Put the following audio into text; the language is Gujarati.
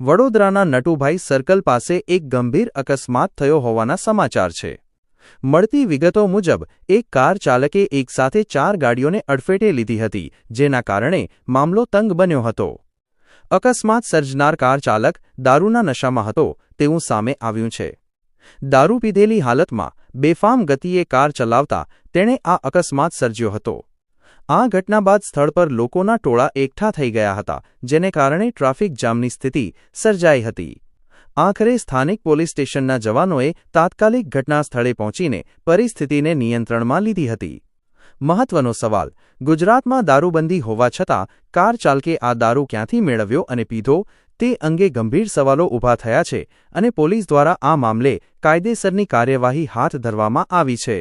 વડોદરાના નટુભાઈ સર્કલ પાસે એક ગંભીર અકસ્માત થયો હોવાના સમાચાર છે। મળતી વિગતો મુજબ એક કાર ચાલકે એકસાથે 4 ગાડીઓને અડફેટે લીધી હતી, જેના કારણે મામલો તંગ બન્યો હતો। અકસ્માત સર્જનાર કાર ચાલક દારૂના નશામાં હતો તેવું સામે આવ્યું છે। દારૂ પીધેલી હાલતમાં બેફામ ગતિએ કાર ચલાવતા તેણે આ અકસ્માત સર્જ્યો હતો। આ ઘટના બાદ સ્થળ પર લોકોના ટોળા એકઠા થઈ ગયા હતા, જેને કારણે ટ્રાફિક જામની સ્થિતિ સર્જાઈ હતી। આખરે સ્થાનિક પોલીસ સ્ટેશનના જવાનોએ તાત્કાલિક ઘટના સ્થળે પહોંચીને પરિસ્થિતિને નિયંત્રણમાં લીધી હતી। મહત્વનો સવાલ, ગુજરાતમાં દારૂબંધી હોવા છતાં કાર ચાલકે આ દારૂ ક્યાંથી મેળવ્યો અને પીધો તે અંગે ગંભીર સવાલો ઊભા થયા છે અને પોલીસ દ્વારા આ મામલે કાયદેસરની કાર્યવાહી હાથ ધરવામાં આવી છે।